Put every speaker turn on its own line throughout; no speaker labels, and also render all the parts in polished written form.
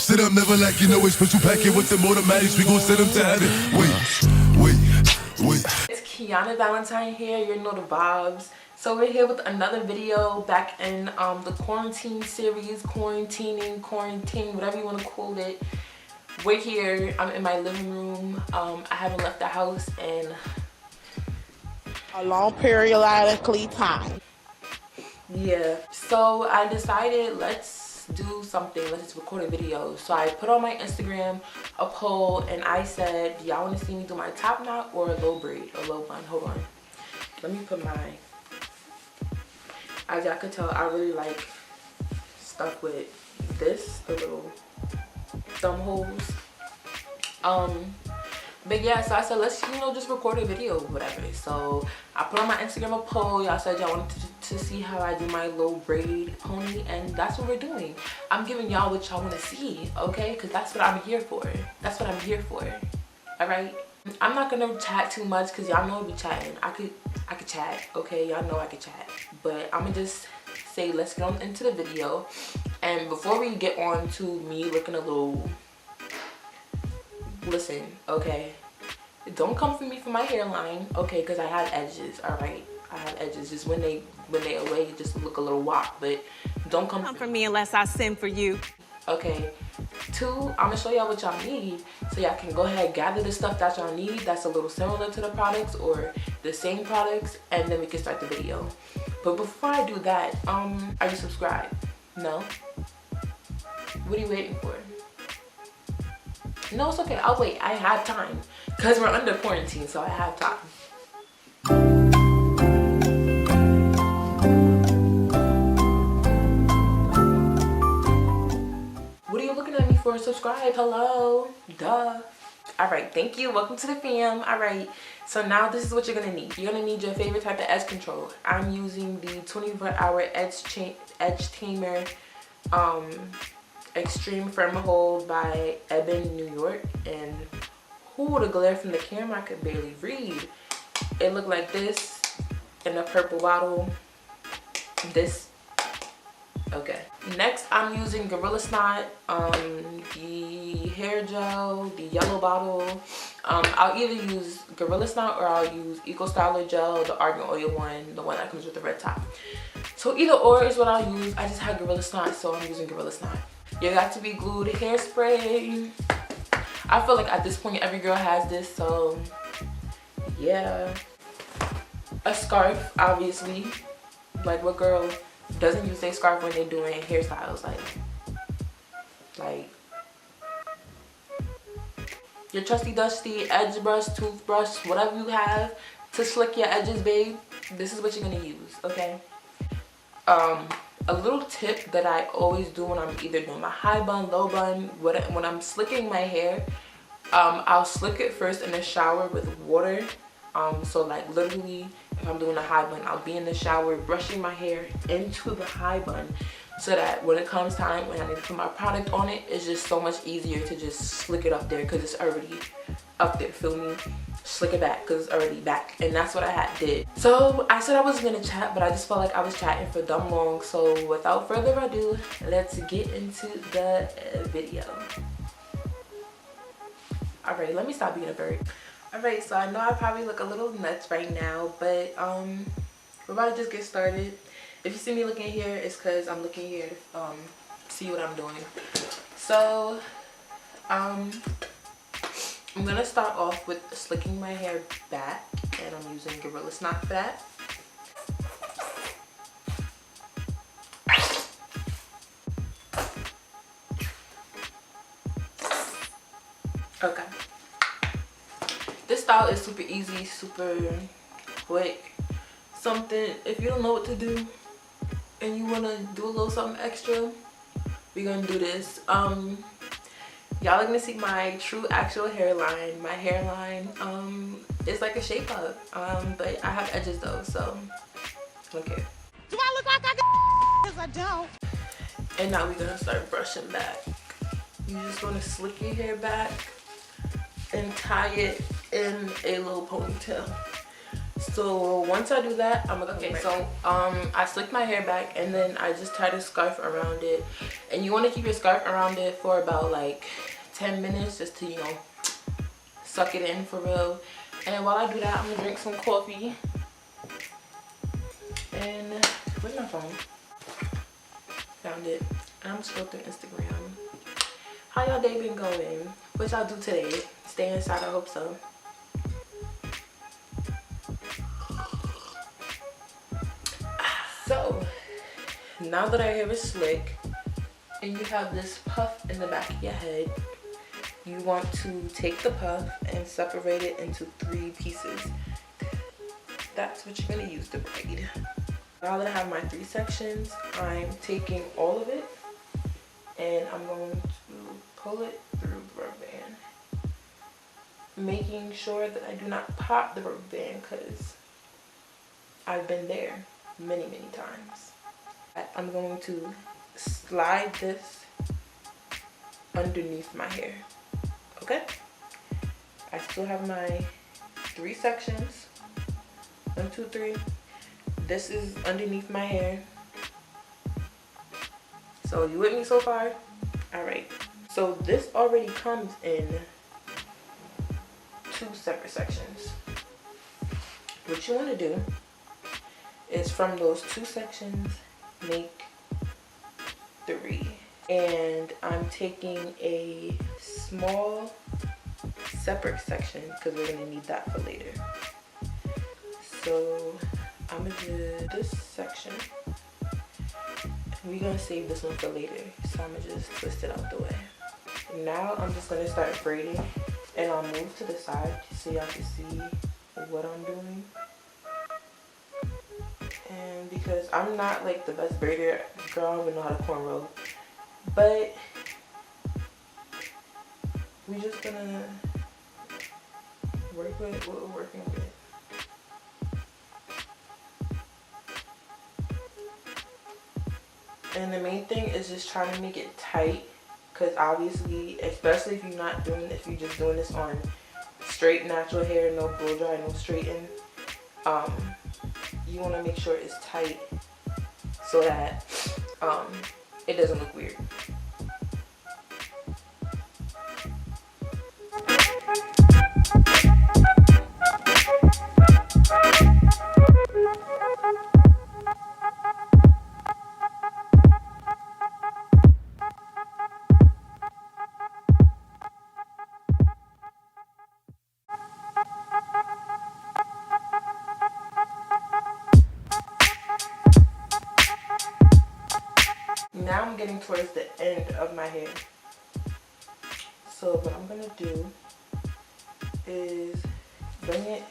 Sit up, never like you know it's special packet with the automatics. We gon' send them to heaven. Wait. It's Kiana Valentine here. You know the vibes. So we're here with another video back in the quarantine series, quarantine, whatever you want to call it. We're here. I'm in my living room. I haven't left the house in
a long periodically time.
Yeah, so I decided let's do something. Let's just record a video. So I put on my Instagram a poll and I said, do y'all want to see me do my top knot or a low braid or low bun? Hold on, let me put my, as y'all could tell, I really like stuff with this, the little thumb holes. But yeah, so I said let's just record a video or whatever. So I put on my Instagram a poll. Y'all said y'all wanted to see how I do my low braid pony, and that's what we're doing. I'm giving y'all what y'all want to see, okay? Because that's what I'm here for. That's what I'm here for. All right. I'm not gonna chat too much because y'all know I be chatting. I could chat, okay? Y'all know I could chat. But I'm gonna just say let's get on into the video. And before we get on to me looking a little, listen, okay, don't come for me for my hairline, okay, because I have edges. All right, I have edges. Just when they away, it just look a little wop, but don't come
for me unless I send for you.
Okay. 2, I'm gonna show y'all what y'all need so y'all can go ahead and gather the stuff that y'all need that's a little similar to the products or the same products, and then we can start the video. But before I do that, are you subscribed? No? What are you waiting for? No, it's okay. I'll wait. I have time. Because we're under quarantine, so I have time. What are you looking at me for? Subscribe. Hello. Duh. Alright, thank you. Welcome to the fam. Alright, so now this is what you're going to need. You're going to need your favorite type of edge control. I'm using the 24-hour edge tamer Extreme Firm Hold by Ebin, New York. And who, the glare from the camera, I could barely read. It looked like this in a purple bottle. This. Okay. Next, I'm using Gorilla Snot, the hair gel, the yellow bottle. I'll either use Gorilla Snot or I'll use Eco Styler gel, the argan oil one, the one that comes with the red top. So either or is what I'll use. I just had Gorilla Snot, so I'm using Gorilla Snot. You got to be glued. Hairspray. I feel like at this point every girl has this, so yeah. A scarf, obviously. Like, what girl doesn't use a scarf when they're doing hairstyles? Like your trusty dusty edge brush, toothbrush, whatever you have to slick your edges, babe. This is what you're gonna use, okay? A little tip that I always do when I'm either doing my high bun, low bun, when I'm slicking my hair, I'll slick it first in the shower with water. So like literally, if I'm doing a high bun, I'll be in the shower brushing my hair into the high bun, so that when it comes time when I need to put my product on it, it's just so much easier to just slick it up there because it's already up there, feel me? Slick it back because it's already back, and that's what I did. So I said I was gonna chat, but I just felt like I was chatting for dumb long. So without further ado, let's get into the video. Alright, let me stop being a bird. Alright, so I know I probably look a little nuts right now, but we're about to just get started. If you see me looking here, it's because I'm looking here to see what I'm doing. So I'm gonna start off with slicking my hair back, and I'm using Gorilla Snot for that. Okay. This style is super easy, super quick. Something, if you don't know what to do and you wanna do a little something extra, we're gonna do this. Y'all are gonna see my true actual hairline. My hairline is like a shape up, but I have edges though, so okay.
Do I look like I got? Because I don't.
And now we're gonna start brushing back. You just wanna slick your hair back and tie it in a little ponytail. So once I do that, I'm gonna I slicked my hair back and then I just tied a scarf around it. And you want to keep your scarf around it for about like 10 minutes just to, you know, suck it in for real. And while I do that, I'm gonna drink some coffee. And where's my phone? Found it. And I'm scrolling through Instagram. How y'all day been going? What y'all do today? Stay inside, I hope so. So, now that our hair is slick and you have this puff in the back of your head, you want to take the puff and separate it into 3 pieces. That's what you're gonna use to braid. Now that I have my 3 sections, I'm taking all of it and I'm going to pull it through the rubber band, making sure that I do not pop the rubber band because I've been there many times. I'm going to slide this underneath my hair. Okay, I still have my 3 sections, 1, 2, 3. This is underneath my hair. So you with me so far? All right, so this already comes in 2 separate sections. What you want to do is from those 2 sections make 3. And I'm taking a small separate section because we're gonna need that for later. So I'm gonna do this section. We're gonna save this one for later. So I'm gonna just twist it out the way. Now I'm just gonna start braiding and I'll move to the side so y'all can see what I'm doing. And because I'm not like the best braider, girl, I don't even know how to cornrow. But we're just gonna work with what we're working with. And the main thing is just trying to make it tight, because obviously, especially if you're just doing this on straight natural hair, no blow dry, no straighten, you want to make sure it's tight so that it doesn't look weird. Now I'm getting towards the end of my hair. So what I'm gonna do is bring it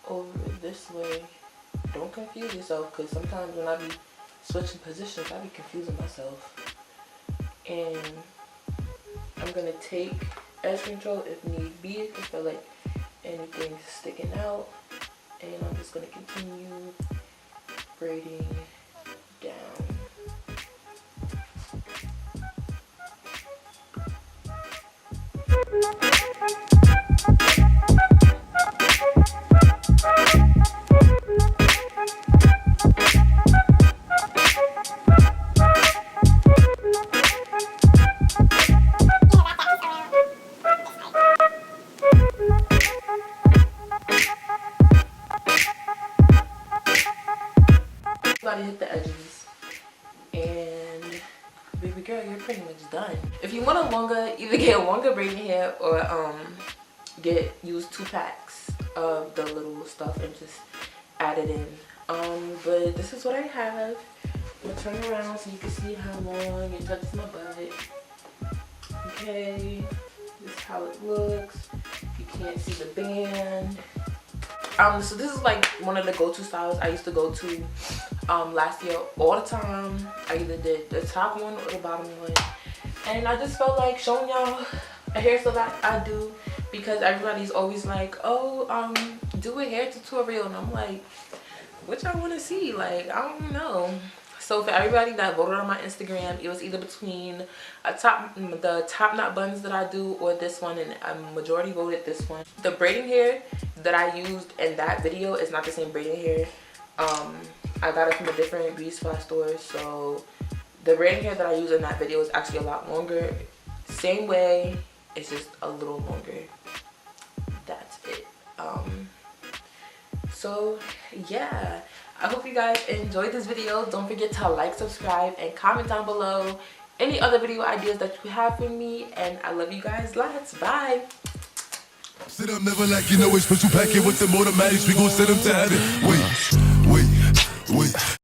over this way. Don't confuse yourself, because sometimes when I be switching positions, I be confusing myself. And I'm gonna take edge control if need be, if I feel like anything's sticking out. And I'm just gonna continue braiding down. About to hit the edges, and baby girl, you're pretty much done. If you want a longer, either get a longer braiding hair or use 2 packs of the little stuff and just add it in. But this is what I have. I'm gonna turn around so you can see how long it touches my butt. Okay, this is how it looks. You can't see the band. So this is like one of the go-to styles I used to go to last year all the time. I either did the top one or the bottom one, and I just felt like showing y'all a hairstyle that I do, because everybody's always like, oh, do a hair tutorial, and I'm like, what y'all want to see? Like, I don't know. So for everybody that voted on my Instagram, it was either between the top knot buns that I do or this one, and a majority voted this one. The braiding hair that I used in that video is not the same braiding hair. I got it from a different beauty supply store, so The braiding hair that I use in that video is actually a lot longer. Same way, it's just a little longer. That's it. So yeah, I hope you guys enjoyed this video. Don't forget to like, subscribe, and comment down below any other video ideas that you have for me, and I love you guys lots. Bye.
Sit up, never like you know it's special packet with the automatics. We gon' set them to heaven. Wait.